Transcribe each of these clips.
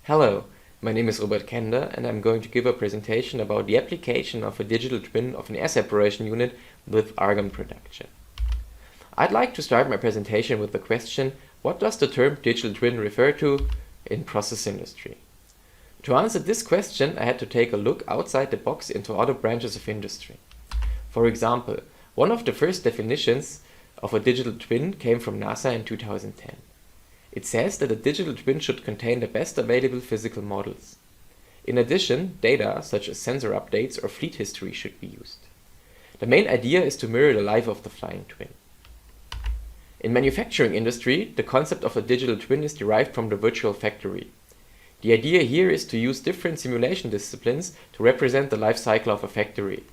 Hello, my name is Robert Kender and I'm going to give a presentation about the application of a digital twin of an air separation unit with argon production. I'd like to start my presentation with the question, what does the term digital twin refer to in process industry? To answer this question, I had to take a look outside the box into other branches of industry. For example, one of the first definitions of a digital twin came from NASA in 2010. It says that a digital twin should contain the best available physical models. In addition, data such as sensor updates or fleet history should be used. The main idea is to mirror the life of the flying twin. In manufacturing industry, the concept of a digital twin is derived from the virtual factory. The idea here is to use different simulation disciplines to represent the life cycle of a factory.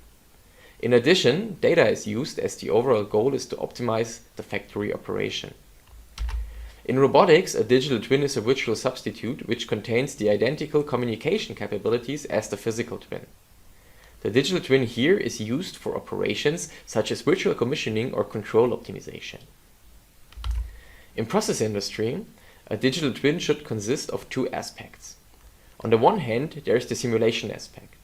In addition, data is used as the overall goal is to optimize the factory operation. In robotics, a digital twin is a virtual substitute which contains the identical communication capabilities as the physical twin. The digital twin here is used for operations such as virtual commissioning or control optimization. In process industry, a digital twin should consist of two aspects. On the one hand, there is the simulation aspect.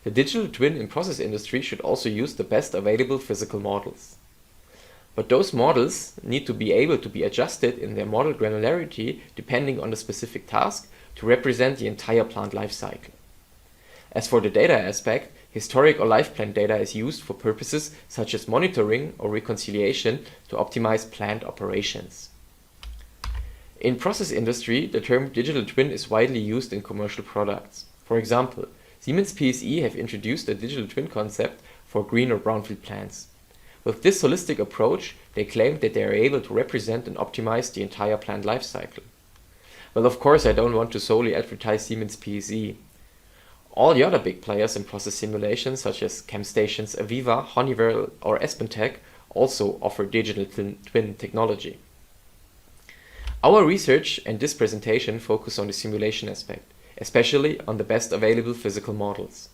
The digital twin in process industry should also use the best available physical models. But those models need to be able to be adjusted in their model granularity depending on the specific task to represent the entire plant life cycle. As for the data aspect, historic or life plan data is used for purposes such as monitoring or reconciliation to optimize plant operations. In process industry, the term digital twin is widely used in commercial products. For example, Siemens PSE have introduced a digital twin concept for green or brownfield plants. With this holistic approach, they claim that they are able to represent and optimize the entire plant life cycle. Well, of course, I don't want to solely advertise Siemens PSE. All the other big players in process simulation, such as ChemStations, Aviva, Honeywell or AspenTech, also offer digital twin technology. Our research and this presentation focus on the simulation aspect, especially on the best available physical models.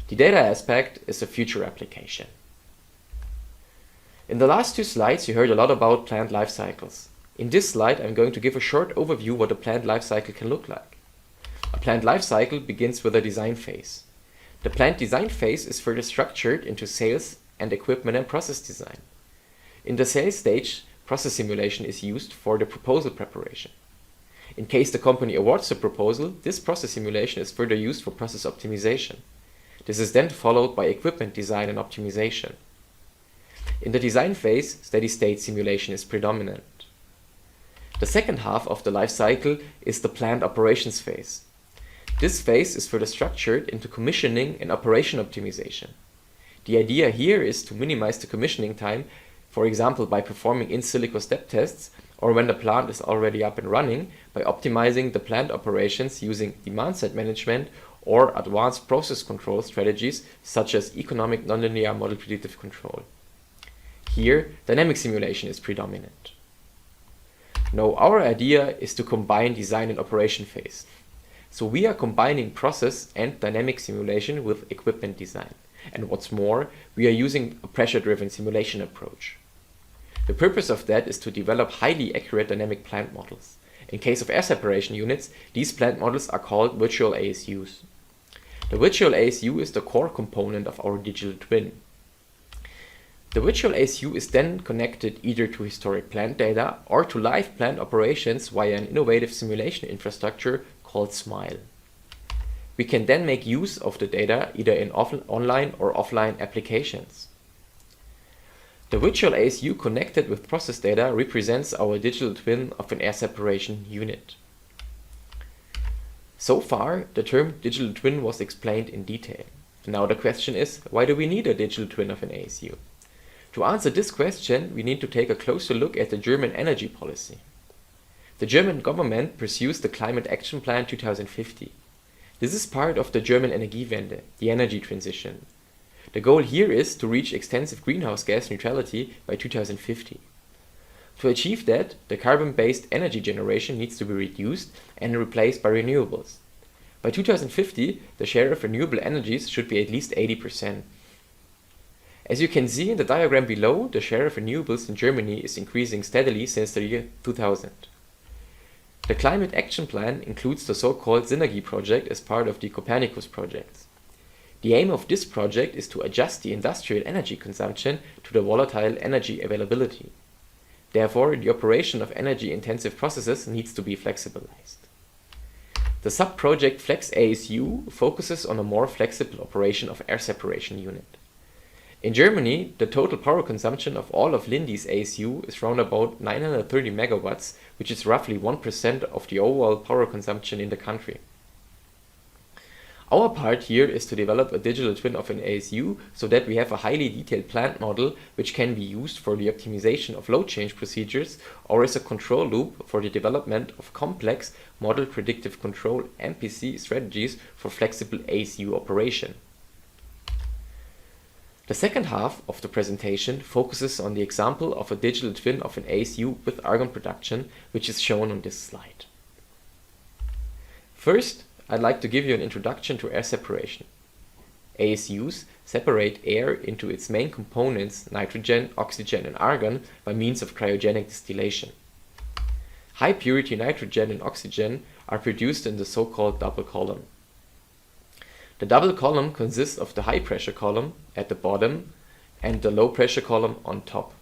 The data aspect is a future application. In the last two slides you heard a lot about plant life cycles. In this slide I'm going to give a short overview what a plant life cycle can look like. A plant life cycle begins with a design phase. The plant design phase is further structured into sales and equipment and process design. In the sales stage, process simulation is used for the proposal preparation. In case the company awards the proposal, this process simulation is further used for process optimization. This is then followed by equipment design and optimization. In the design phase, steady-state simulation is predominant. The second half of the life cycle is the plant operations phase. This phase is further structured into commissioning and operation optimization. The idea here is to minimize the commissioning time, for example by performing in silico step tests, or when the plant is already up and running, by optimizing the plant operations using demand-side management or advanced process control strategies such as economic nonlinear model predictive control. Here, dynamic simulation is predominant. Now, our idea is to combine design and operation phase. So we are combining process and dynamic simulation with equipment design. And what's more, we are using a pressure-driven simulation approach. The purpose of that is to develop highly accurate dynamic plant models. In case of air separation units, these plant models are called virtual ASUs. The virtual ASU is the core component of our digital twin. The virtual ASU is then connected either to historic plant data or to live plant operations via an innovative simulation infrastructure called SMILE. We can then make use of the data either in online or offline applications. The virtual ASU connected with process data represents our digital twin of an air separation unit. So far, the term digital twin was explained in detail. Now the question is, why do we need a digital twin of an ASU? To answer this question, we need to take a closer look at the German energy policy. The German government pursues the Climate Action Plan 2050. This is part of the German Energiewende, the energy transition. The goal here is to reach extensive greenhouse gas neutrality by 2050. To achieve that, the carbon-based energy generation needs to be reduced and replaced by renewables. By 2050, the share of renewable energies should be at least 80%. As you can see in the diagram below, the share of renewables in Germany is increasing steadily since the year 2000. The Climate Action Plan includes the so-called Synergy project as part of the Copernicus projects. The aim of this project is to adjust the industrial energy consumption to the volatile energy availability. Therefore, the operation of energy-intensive processes needs to be flexibilized. The sub-project Flex ASU focuses on a more flexible operation of air separation unit. In Germany, the total power consumption of all of Lindy's ASU is around about 930 megawatts, which is roughly 1% of the overall power consumption in the country. Our part here is to develop a digital twin of an ASU so that we have a highly detailed plant model which can be used for the optimization of load change procedures or as a control loop for the development of complex model predictive control MPC strategies for flexible ASU operation. The second half of the presentation focuses on the example of a digital twin of an ASU with argon production, which is shown on this slide. First, I'd like to give you an introduction to air separation. ASUs separate air into its main components, nitrogen, oxygen, and argon, by means of cryogenic distillation. High purity nitrogen and oxygen are produced in the so-called double column. The double column consists of the high pressure column at the bottom and the low pressure column on top.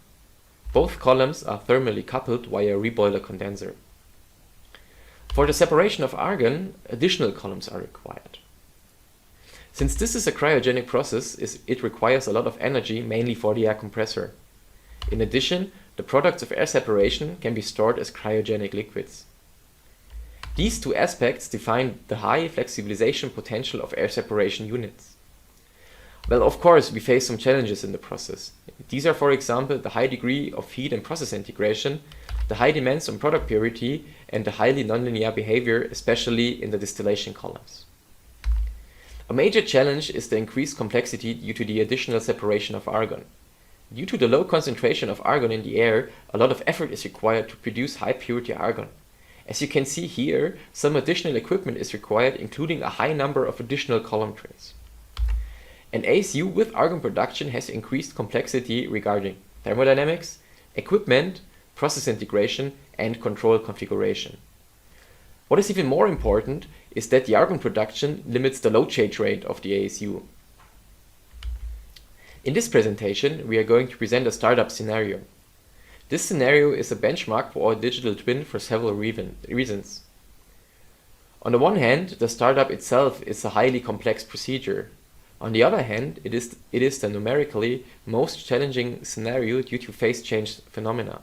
Both columns are thermally coupled via a reboiler condenser. For the separation of argon, additional columns are required. Since this is a cryogenic process, it requires a lot of energy, mainly for the air compressor. In addition, the products of air separation can be stored as cryogenic liquids. These two aspects define the high flexibilization potential of air separation units. Well, of course, we face some challenges in the process. These are, for example, the high degree of heat and process integration, the high demands on product purity, and the highly nonlinear behavior, especially in the distillation columns. A major challenge is the increased complexity due to the additional separation of argon. Due to the low concentration of argon in the air, a lot of effort is required to produce high purity argon. As you can see here, some additional equipment is required, including a high number of additional column trays. An ASU with argon production has increased complexity regarding thermodynamics, equipment, process integration, and control configuration. What is even more important is that the argon production limits the load change rate of the ASU. In this presentation, we are going to present a startup scenario. This scenario is a benchmark for our digital twin for several reasons. On the one hand, the startup itself is a highly complex procedure. On the other hand, it is the numerically most challenging scenario due to phase change phenomena.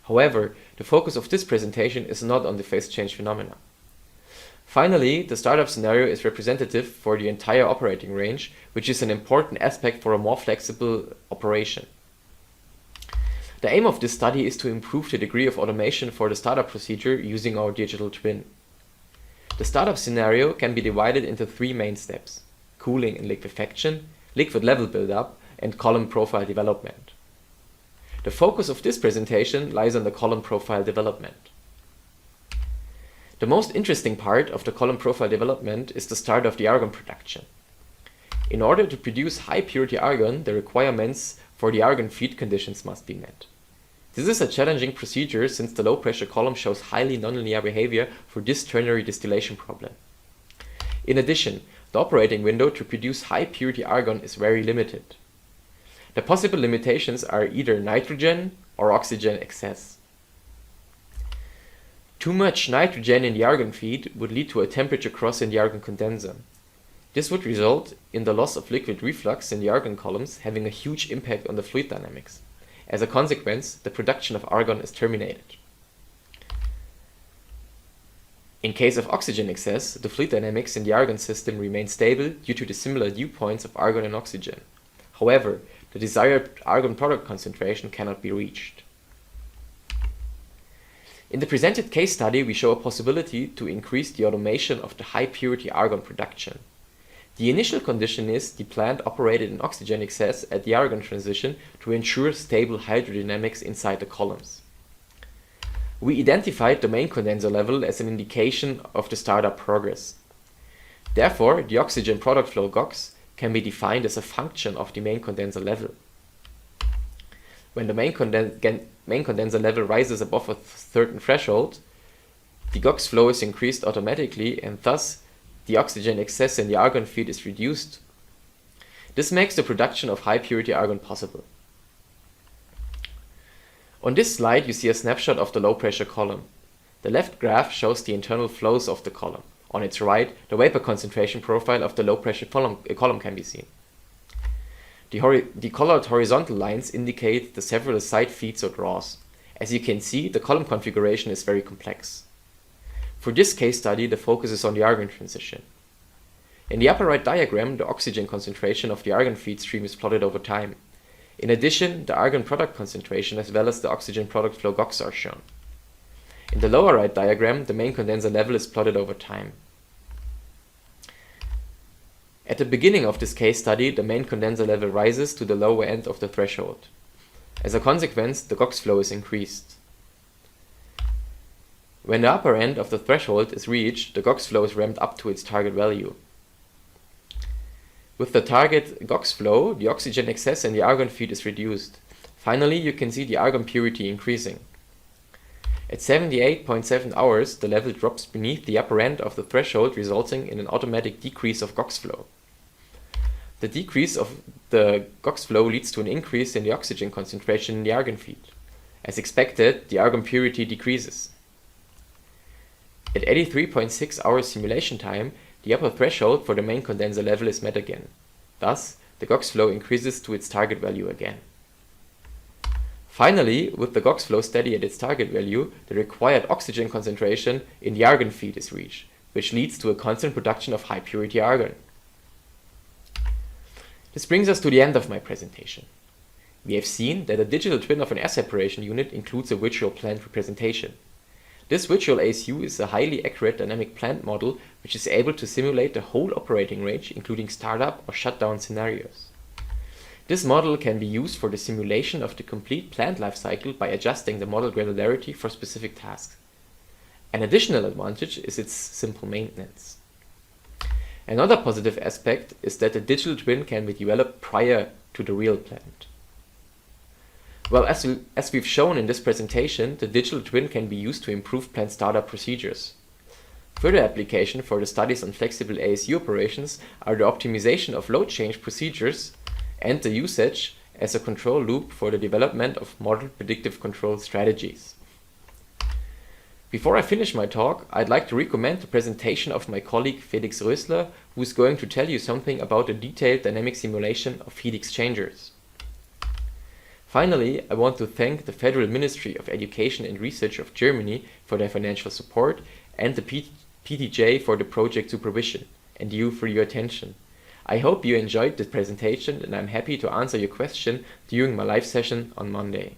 However, the focus of this presentation is not on the phase change phenomena. Finally, the startup scenario is representative for the entire operating range, which is an important aspect for a more flexible operation. The aim of this study is to improve the degree of automation for the startup procedure using our digital twin. The startup scenario can be divided into three main steps: cooling and liquefaction, liquid level buildup, and column profile development. The focus of this presentation lies on the column profile development. The most interesting part of the column profile development is the start of the argon production. In order to produce high purity argon, the requirements for the argon feed conditions must be met. This is a challenging procedure since the low pressure column shows highly nonlinear behavior for this ternary distillation problem. In addition, the operating window to produce high purity argon is very limited. The possible limitations are either nitrogen or oxygen excess. Too much nitrogen in the argon feed would lead to a temperature cross in the argon condenser. This would result in the loss of liquid reflux in the argon columns, having a huge impact on the fluid dynamics. As a consequence, the production of argon is terminated. In case of oxygen excess, the fluid dynamics in the argon system remain stable due to the similar dew points of argon and oxygen. However, the desired argon product concentration cannot be reached. In the presented case study, we show a possibility to increase the automation of the high purity argon production. The initial condition is the plant operated in oxygen excess at the argon transition to ensure stable hydrodynamics inside the columns. We identified the main condenser level as an indication of the startup progress. Therefore, the oxygen product flow GOX can be defined as a function of the main condenser level. When the main condenser level rises above a certain threshold, the GOX flow is increased automatically and thus the oxygen excess in the argon feed is reduced. This makes the production of high purity argon possible. On this slide you see a snapshot of the low pressure column. The left graph shows the internal flows of the column. On its right, the vapor concentration profile of the low pressure column can be seen. The colored horizontal lines indicate the several side feeds or draws. As you can see, the column configuration is very complex. For this case study, the focus is on the argon transition. In the upper right diagram, the oxygen concentration of the argon feed stream is plotted over time. In addition, the argon product concentration as well as the oxygen product flow GOX are shown. In the lower right diagram, the main condenser level is plotted over time. At the beginning of this case study, the main condenser level rises to the lower end of the threshold. As a consequence, the GOX flow is increased. When the upper end of the threshold is reached, the GOX flow is ramped up to its target value. With the target GOX flow, the oxygen excess in the argon feed is reduced. Finally, you can see the argon purity increasing. At 78.7 hours, the level drops beneath the upper end of the threshold, resulting in an automatic decrease of GOX flow. The decrease of the GOX flow leads to an increase in the oxygen concentration in the argon feed. As expected, the argon purity decreases. At 83.6 hours simulation time, the upper threshold for the main condenser level is met again. Thus, the GOX flow increases to its target value again. Finally, with the GOX flow steady at its target value, the required oxygen concentration in the argon feed is reached, which leads to a constant production of high purity argon. This brings us to the end of my presentation. We have seen that a digital twin of an air separation unit includes a virtual plant representation. This virtual ASU is a highly accurate dynamic plant model which is able to simulate the whole operating range, including startup or shutdown scenarios. This model can be used for the simulation of the complete plant life cycle by adjusting the model granularity for specific tasks. An additional advantage is its simple maintenance. Another positive aspect is that the digital twin can be developed prior to the real plant. Well, as we've shown in this presentation, the digital twin can be used to improve plant startup procedures. Further application for the studies on flexible ASU operations are the optimization of load change procedures and the usage as a control loop for the development of model predictive control strategies. Before I finish my talk, I'd like to recommend the presentation of my colleague Felix Rösler, who is going to tell you something about a detailed dynamic simulation of heat exchangers. Finally, I want to thank the Federal Ministry of Education and Research of Germany for their financial support and the PTJ for the project supervision, and you for your attention. I hope you enjoyed this presentation and I'm happy to answer your question during my live session on Monday.